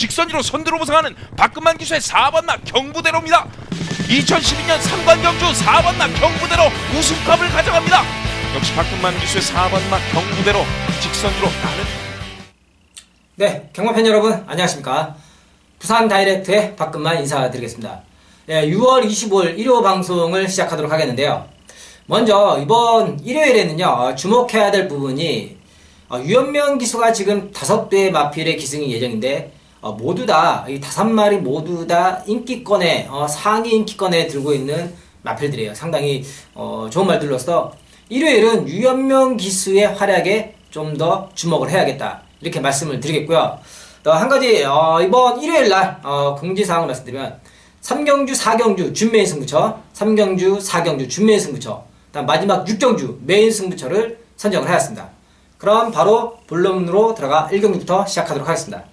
직선으로 선두로 부상하는 박근만 기수의 4번마 경부대로입니다. 2012년 3관 경주 4번마 경부대로 우승컵을 가져갑니다. 역시 박근만 기수의 4번마 경부대로 직선으로 나는. 네, 경마팬 여러분 안녕하십니까. 부산 다이렉트의 박근만 인사드리겠습니다. 네, 6월 25일 일요 방송을 시작하도록 하겠는데요. 먼저 이번 일요일에는요, 주목해야 될 부분이 유연명 기수가 지금 5대의 마필의 기승이 예정인데 모두 다 이 5마리 모두 다 인기권에 상위 인기권에 들고 있는 마필들이에요. 상당히 좋은 말들로서 일요일은 유연명 기수의 활약에 좀 더 주목을 해야겠다, 이렇게 말씀을 드리겠고요. 또 한 가지 이번 일요일날 공지사항을 말씀드리면 3경주 4경주 준메인 승부처, 3경주 4경주 준메인 승부처, 다음 마지막 6경주 메인 승부처를 선정을 하였습니다. 그럼 바로 본론으로 들어가 1경기부터 시작하도록 하겠습니다.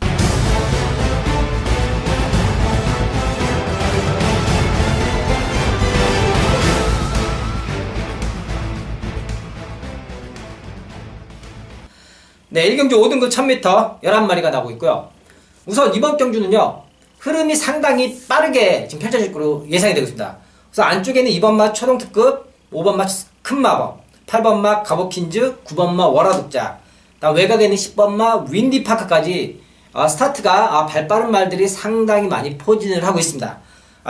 네, 1경주 5등급 1000m 11마리가 나오고 있고요. 우선 이번 경주는요, 흐름이 상당히 빠르게 지금 펼쳐질 것으로 예상이 되고 있습니다. 우선 안쪽에는 2번마 초동특급, 5번마 큰마법, 8번마 가보킨즈, 9번마 월화독자, 다음 외곽에는 10번마 윈디파크까지 스타트가 발빠른 말들이 상당히 많이 포진을 하고 있습니다.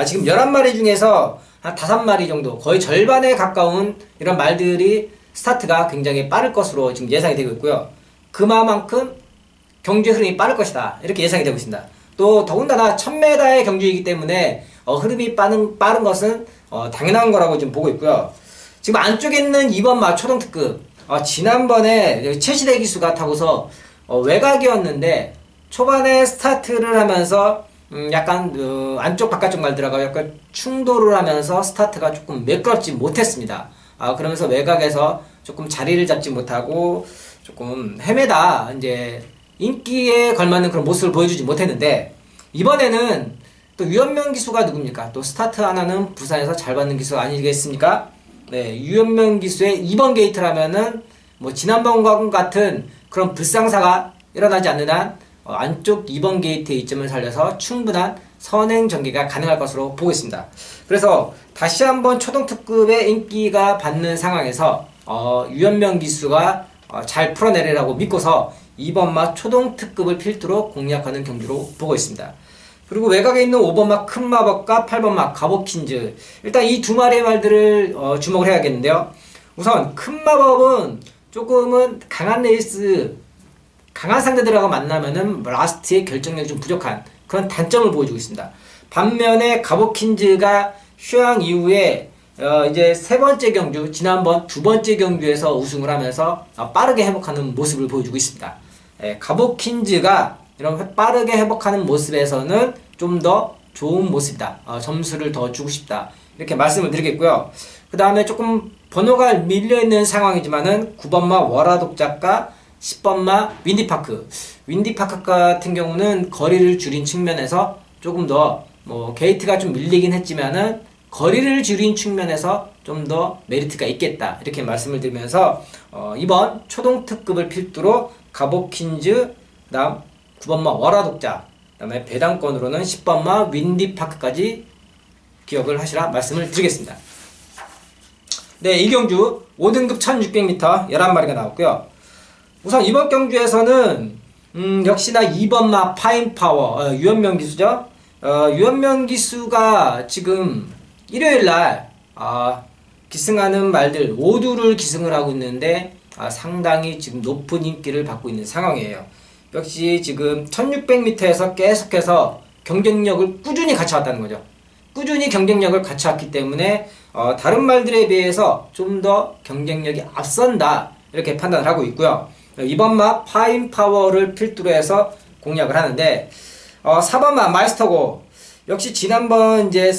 지금 11마리 중에서 한 5마리 정도, 거의 절반에 가까운 이런 말들이 스타트가 굉장히 빠를 것으로 지금 예상이 되고 있고요. 그만큼 경주의 흐름이 빠를 것이다, 이렇게 예상이 되고 있습니다. 또 더군다나 1000m의 경주이기 때문에 흐름이 빠른 것은 당연한 거라고 지금 보고 있고요. 지금 안쪽에 있는 2번마 초동특급, 지난번에 최시대 기수가 타고서 외곽이었는데 초반에 스타트를 하면서 약간 안쪽 바깥쪽 말들하고 약간 충돌을 하면서 스타트가 조금 매끄럽지 못했습니다. 그러면서 외곽에서 조금 자리를 잡지 못하고 조금 헤매다 이제 인기에 걸맞는 그런 모습을 보여주지 못했는데, 이번에는 또 유연명 기수가 누굽니까? 또 스타트 하나는 부산에서 잘 받는 기수 아니겠습니까? 네, 유연명 기수의 2번 게이트라면은 뭐 지난번과 같은 그런 불상사가 일어나지 않는 한 안쪽 2번 게이트의 이점을 살려서 충분한 선행 전개가 가능할 것으로 보고 있습니다. 그래서 다시 한번 초동특급의 인기가 받는 상황에서 유연명 기수가 잘 풀어내리라고 믿고서 2번마 초동특급을 필두로 공략하는 경주로 보고 있습니다. 그리고 외곽에 있는 5번마 큰마법과 8번마 가보킨즈, 일단 이 두 마리의 말들을 주목을 해야겠는데요. 우선 큰마법은 조금은 강한 레이스, 강한 상대들하고 만나면은 라스트의 결정력이 좀 부족한 그런 단점을 보여주고 있습니다. 반면에 가보킨즈가 휴양 이후에 이제 세 번째 경주, 지난번 두 번째 경주에서 우승을 하면서 빠르게 회복하는 모습을 보여주고 있습니다. 가보킨즈가 이런 빠르게 회복하는 모습에서는 좀 더 좋은 모습이다, 점수를 더 주고 싶다, 이렇게 말씀을 드리겠고요. 그 다음에 조금 번호가 밀려있는 상황이지만은 9번마 월화독자과 10번마 윈디파크 같은 경우는 거리를 줄인 측면에서 조금 더 게이트가 좀 밀리긴 했지만은 거리를 줄인 측면에서 좀 더 메리트가 있겠다, 이렇게 말씀을 드리면서 이번 초동특급을 필두로 가보킨즈, 그 다음 9번마 월화독자, 그 다음에 배당권으로는 10번마 윈디파크까지 기억을 하시라 말씀을 드리겠습니다. 네, 이 경주 5등급 1600m 11마리가 나왔고요. 우선 이번 경주에서는 역시나 2번마 파인파워, 유연명 기수죠. 유연명 기수가 지금 일요일날 기승하는 말들 모두를 기승을 하고 있는데 상당히 지금 높은 인기를 받고 있는 상황이에요. 역시 지금 1600m에서 계속해서 경쟁력을 꾸준히 갖춰왔다는 거죠. 꾸준히 경쟁력을 갖춰왔기 때문에 다른 말들에 비해서 좀 더 경쟁력이 앞선다, 이렇게 판단을 하고 있고요. 이번마 파인파워를 필두로 해서 공략을 하는데 4번마 마이스터고, 역시 지난번 이제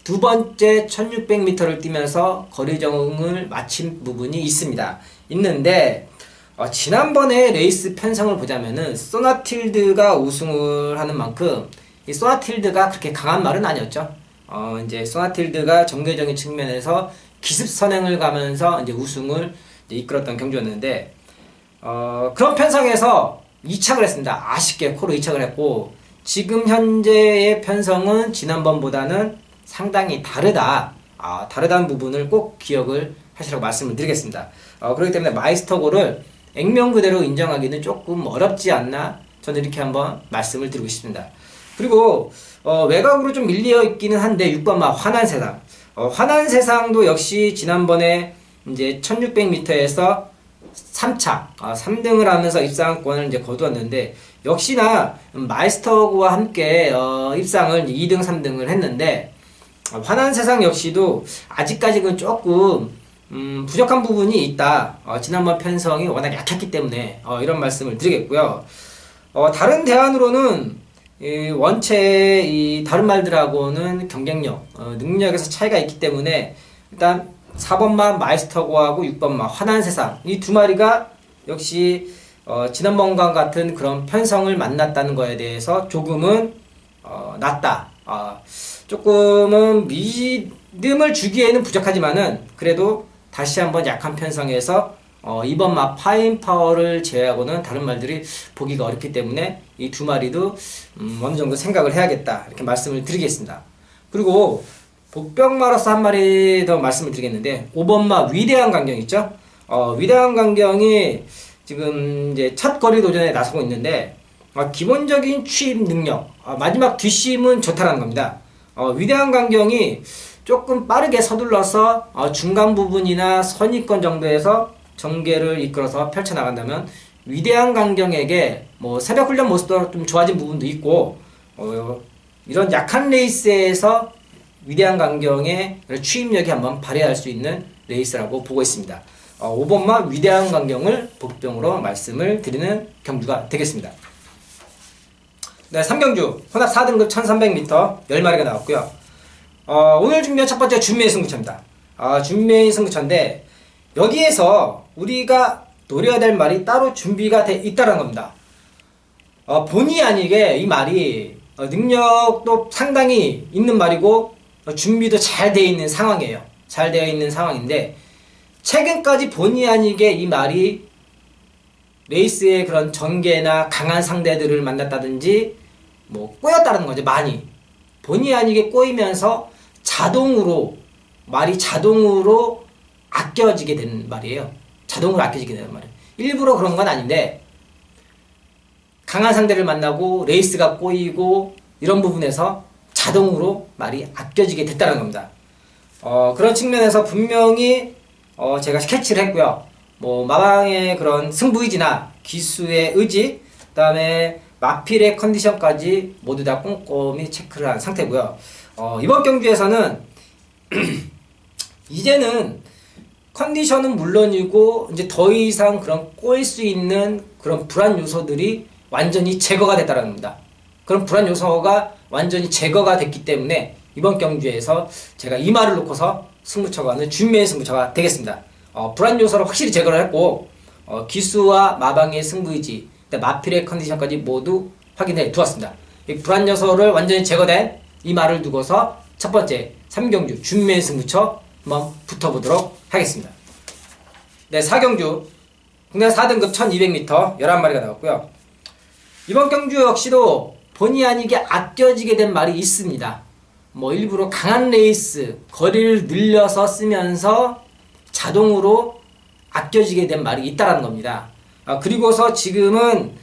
두 번째 1600m를 뛰면서 거리 적응을 마친 부분이 있는데 지난번에 레이스 편성을 보자면은 소나틸드가 우승을 하는 만큼 이 소나틸드가 그렇게 강한 말은 아니었죠. 이제 소나틸드가 정교적인 측면에서 기습 선행을 가면서 이제 우승을 이제 이끌었던 경주였는데 그런 편성에서 2착을 했습니다. 아쉽게 코로 2착을 했고, 지금 현재의 편성은 지난번보다는 상당히 다르다. 다르다는 부분을 꼭 기억을 하시라고 말씀을 드리겠습니다. 그렇기 때문에 마이스터고를 액면 그대로 인정하기는 조금 어렵지 않나, 저는 이렇게 한번 말씀을 드리고 싶습니다. 그리고 외곽으로 좀 밀려 있기는 한데 6번마 환한세상. 환한세상도 역시 지난번에 이제 1600m에서 3차, 3등을 하면서 입상권을 이제 거두었는데, 역시나 마이스터고와 함께 입상을 2등, 3등을 했는데, 환한세상 역시도 아직까지는 조금 부족한 부분이 있다. 지난번 편성이 워낙 약했기 때문에 이런 말씀을 드리겠고요. 다른 대안으로는 원체 이 다른 말들하고는 경쟁력, 능력에서 차이가 있기 때문에 일단 4번마 마이스터고하고 6번마 환한세상, 이 두 마리가 역시 지난번과 같은 그런 편성을 만났다는 거에 대해서 조금은 낫다. 조금은 믿음을 주기에는 부족하지만은 그래도 다시 한번 약한 편성에서 이번 마 파인파워를 제외하고는 다른 말들이 보기가 어렵기 때문에 이 두 마리도 어느 정도 생각을 해야겠다, 이렇게 말씀을 드리겠습니다. 그리고 복병마로서 한 마리 더 말씀을 드리겠는데, 5번마 위대한 강경 있죠? 위대한 강경이 지금 이제 첫 거리 도전에 나서고 있는데, 기본적인 취입 능력, 마지막 뒷심은 좋다라는 겁니다. 위대한 강경이 조금 빠르게 서둘러서 중간 부분이나 선입권 정도에서 전개를 이끌어서 펼쳐나간다면, 위대한 강경에게 뭐 새벽 훈련 모습도 좀 좋아진 부분도 있고, 이런 약한 레이스에서 위대한 강경의 추임력이 한번 발휘할 수 있는 레이스라고 보고 있습니다. 5번마 위대한 강경을 복병으로 말씀을 드리는 경주가 되겠습니다. 네, 3경주 혼합 4등급 1300m 10마리가 나왔고요. 오늘 준비한 첫 번째 준매의 승부처입니다. 준매의 승부처인데, 여기에서 우리가 노려야 될 말이 따로 준비가 돼 있다는 겁니다. 본의 아니게 이 말이 능력도 상당히 있는 말이고 준비도 잘 되어 있는 상황이에요. 잘 되어 있는 상황인데, 최근까지 본의 아니게 이 말이 레이스의 그런 전개나 강한 상대들을 만났다든지 뭐 꼬였다는 거죠. 많이 본의 아니게 꼬이면서 말이 자동으로 아껴지게 되는 말이에요. 자동으로 아껴지게 되는 말이에요. 일부러 그런 건 아닌데, 강한 상대를 만나고 레이스가 꼬이고 이런 부분에서 자동으로 말이 아껴지게 됐다는 겁니다. 그런 측면에서 분명히 제가 스케치를 했고요. 뭐 마방의 그런 승부의지나 기수의 의지, 그 다음에 마필의 컨디션까지 모두 다 꼼꼼히 체크를 한 상태고요. 이번 경주에서는 이제는 컨디션은 물론이고 이제 더 이상 그런 꼬일 수 있는 그런 불안 요소들이 완전히 제거가 됐다는 겁니다. 그런 불안 요소가 완전히 제거가 됐기 때문에 이번 경주에서 제가 이 말을 놓고서 승부처가 하는 준매의 승부처가 되겠습니다. 불안 요소를 확실히 제거를 했고, 기수와 마방의 승부의지, 마필의 컨디션까지 모두 확인해 두었습니다. 이 불안 요소를 완전히 제거된 이 말을 두고서 첫 번째 3경주 준매의 승부처 한번 붙어보도록 하겠습니다. 네, 4경주 국내 4등급 1200m 11마리가 나왔고요. 이번 경주 역시도 본의 아니게 아껴지게 된 말이 있습니다. 뭐 일부러 강한 레이스, 거리를 늘려서 쓰면서 자동으로 아껴지게 된 말이 있다라는 겁니다. 그리고서 지금은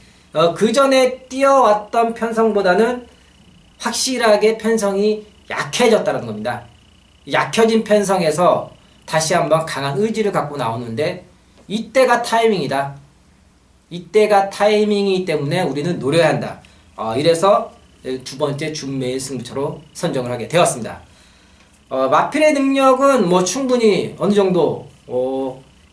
그 전에 뛰어왔던 편성보다는 확실하게 편성이 약해졌다는 겁니다. 약해진 편성에서 다시 한번 강한 의지를 갖고 나오는데, 이때가 타이밍이다. 이때가 타이밍이기 때문에 우리는 노려야 한다. 이래서 두 번째 준매의 승부처로 선정을 하게 되었습니다. 마필의 능력은 뭐 충분히 어느 정도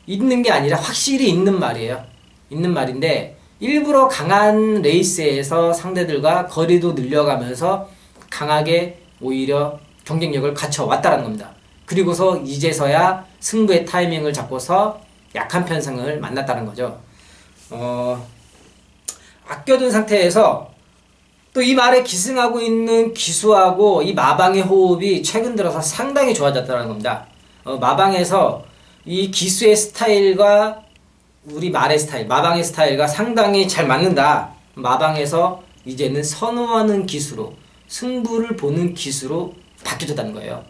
있는 게 아니라 확실히 있는 말이에요. 있는 말인데, 일부러 강한 레이스에서 상대들과 거리도 늘려가면서 강하게 오히려 경쟁력을 갖춰왔다는 겁니다. 그리고서 이제서야 승부의 타이밍을 잡고서 약한 편성을 만났다는 거죠. 아껴둔 상태에서 또 이 말에 기승하고 있는 기수하고 이 마방의 호흡이 최근 들어서 상당히 좋아졌다는 겁니다. 마방에서 이 기수의 스타일과 우리 말의 스타일, 마방의 스타일과 상당히 잘 맞는다. 마방에서 이제는 선호하는 기수로, 승부를 보는 기수로 바뀌어졌다는 거예요.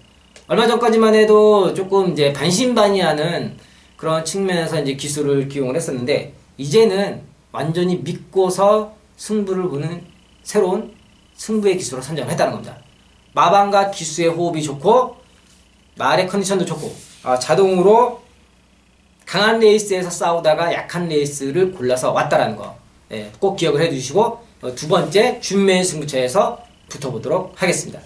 얼마 전까지만 해도 조금 이제 반신반의하는 그런 측면에서 이제 기수를 기용을 했었는데, 이제는 완전히 믿고서 승부를 보는 새로운 승부의 기수로 선정을 했다는 겁니다. 마방과 기수의 호흡이 좋고 말의 컨디션도 좋고 자동으로 강한 레이스에서 싸우다가 약한 레이스를 골라서 왔다라는 거, 꼭 기억을 해주시고 두 번째 준매인 승부처에서 붙어보도록 하겠습니다.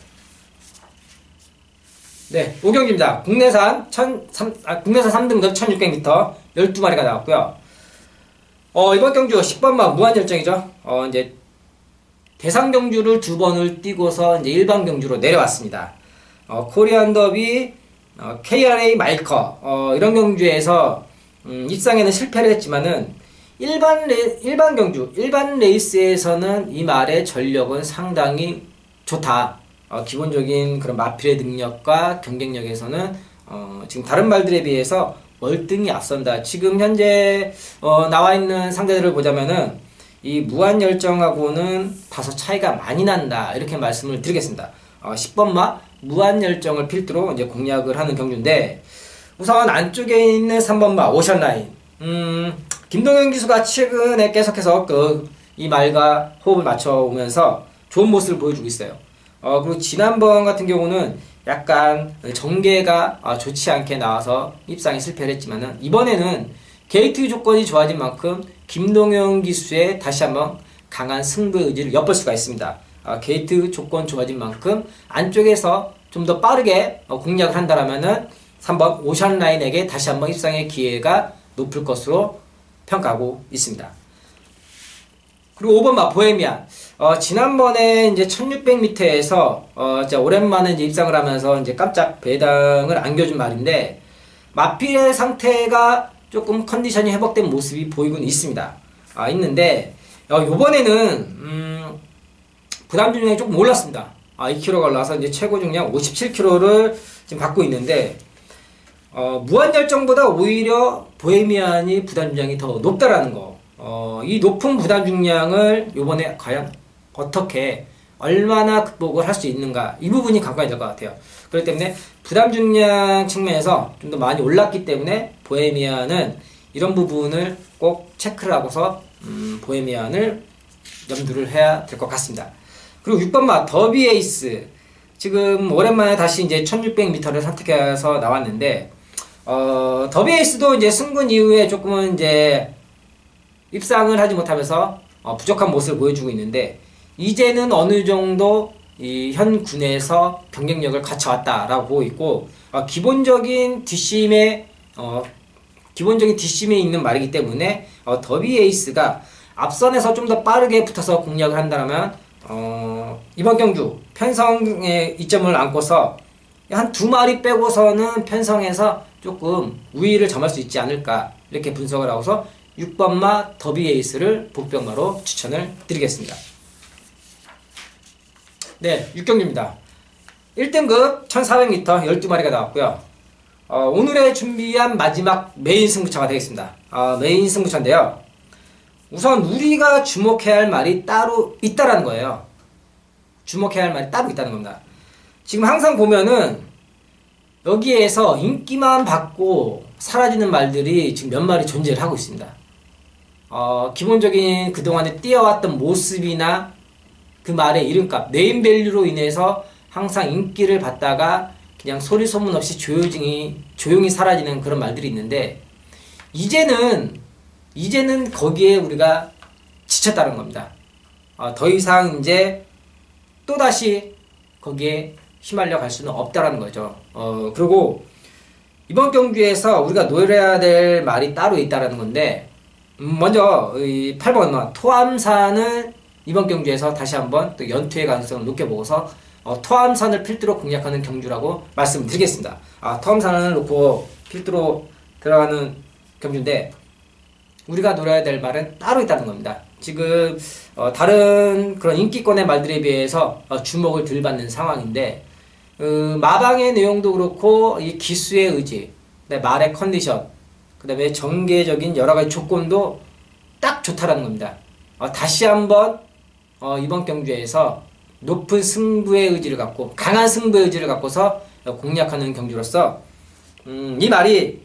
네, 5경기입니다. 국내산 3등급 1600m 12마리가 나왔고요. 이번 경주 10번마 무한열정이죠. 이제 대상 경주를 2번을 뛰고서 이제 일반 경주로 내려왔습니다. 코리안 더비, KRA 마이커, 이런 경주에서, 입상에는 실패를 했지만은, 일반 경주, 일반 레이스에서는 이 말의 전력은 상당히 좋다. 기본적인 그런 마필의 능력과 경쟁력에서는, 지금 다른 말들에 비해서 월등히 앞선다. 지금 현재, 나와 있는 상대들을 보자면은, 이 무한열정하고는 다소 차이가 많이 난다. 이렇게 말씀을 드리겠습니다. 10번마 무한열정을 필두로 이제 공략을 하는 경주인데, 우선 안쪽에 있는 3번마 오션라인. 김동현 기수가 최근에 계속해서 이 말과 호흡을 맞춰오면서 좋은 모습을 보여주고 있어요. 그리고 지난번 같은 경우는 약간 전개가 좋지 않게 나와서 입상에 실패를 했지만은, 이번에는 게이트 조건이 좋아진 만큼 김동현 기수의 다시 한번 강한 승부 의지를 엿볼 수가 있습니다. 게이트 조건 좋아진 만큼 안쪽에서 좀 더 빠르게 공략을 한다라면은 3번 오션라인에게 다시 한번 입상의 기회가 높을 것으로 평가하고 있습니다. 그리고 5번마 보헤미안. 지난번에 이제 1600m에서 오랜만에 이제 입상을 하면서 이제 깜짝 배당을 안겨준 말인데, 마필의 상태가 조금 컨디션이 회복된 모습이 보이곤 있습니다. 있는데, 요번에는, 부담 중량이 조금 올랐습니다. 2kg가 올라서 이제 최고 중량 57kg를 지금 갖고 있는데, 무한열정보다 오히려 보헤미안이 부담 중량이 더 높다라는 거. 이 높은 부담 중량을 요번에 과연 어떻게, 얼마나 극복을 할 수 있는가. 이 부분이 관건이 될 것 같아요. 그렇기 때문에 부담 중량 측면에서 좀 더 많이 올랐기 때문에 보헤미안은 이런 부분을 꼭 체크를 하고서 보헤미안을 염두를 해야 될 것 같습니다. 그리고 6번마 더비 에이스. 지금 오랜만에 다시 이제 1600m를 선택해서 나왔는데, 더비 에이스도 이제 승군 이후에 조금은 이제 입상을 하지 못하면서 부족한 모습을 보여주고 있는데, 이제는 어느 정도 이 현 군에서 경쟁력을 갖춰왔다라고 보고 있고, 기본적인 뒷심에 있는 말이기 때문에 더비 에이스가 앞선에서 좀 더 빠르게 붙어서 공략을 한다면 이번 경주 편성에 이점을 안고서 한 2마리 빼고서는 편성에서 조금 우위를 점할 수 있지 않을까, 이렇게 분석을 하고서 6번마 더비 에이스를 복병마로 추천을 드리겠습니다. 네, 6경기입니다. 1등급 1400m 12마리가 나왔고요. 오늘의 준비한 마지막 메인 승부처가 되겠습니다. 메인 승부처인데요. 우선 우리가 주목해야 할 말이 따로 있다라는 거예요. 주목해야 할 말이 따로 있다는 겁니다. 지금 항상 보면은 여기에서 인기만 받고 사라지는 말들이 지금 몇 마리 존재를 하고 있습니다. 기본적인 그동안에 뛰어왔던 모습이나 그 말의 이름값, 네임밸류로 인해서 항상 인기를 받다가 그냥 소리 소문 없이 조용히 사라지는 그런 말들이 있는데, 이제는 거기에 우리가 지쳤다는 겁니다. 더 이상 이제 또다시 거기에 휘말려 갈 수는 없다라는 거죠. 그리고 이번 경주에서 우리가 노려야 될 말이 따로 있다라는 건데, 먼저 8번 토암산을 이번 경주에서 다시 한번 또 연투의 가능성을 높게 보고서 토암산을 필두로 공략하는 경주라고 말씀을 드리겠습니다. 토암산을 놓고 필두로 들어가는 경주인데, 우리가 노려야 될 말은 따로 있다는 겁니다. 지금 다른 그런 인기권의 말들에 비해서 주목을 덜 받는 상황인데, 마방의 내용도 그렇고 이 기수의 의지, 말의 컨디션, 그 다음에 전개적인 여러가지 조건도 딱 좋다라는 겁니다. 다시 한번 이번 경주에서 높은 승부의 의지를 갖고 강한 승부의 의지를 갖고서 공략하는 경주로서 이 말이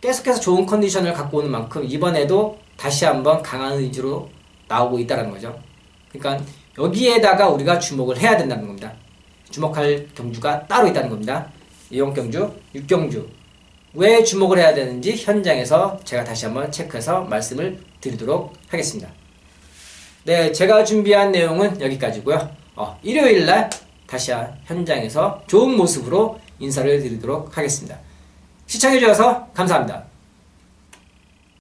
계속해서 좋은 컨디션을 갖고 오는 만큼 이번에도 다시 한번 강한 의지로 나오고 있다는 거죠. 그러니까 여기에다가 우리가 주목을 해야 된다는 겁니다. 주목할 경주가 따로 있다는 겁니다. 이번 경주, 6경주 왜 주목을 해야 되는지 현장에서 제가 다시 한번 체크해서 말씀을 드리도록 하겠습니다. 네, 제가 준비한 내용은 여기까지고요. 일요일날 다시 현장에서 좋은 모습으로 인사를 드리도록 하겠습니다. 시청해주셔서 감사합니다.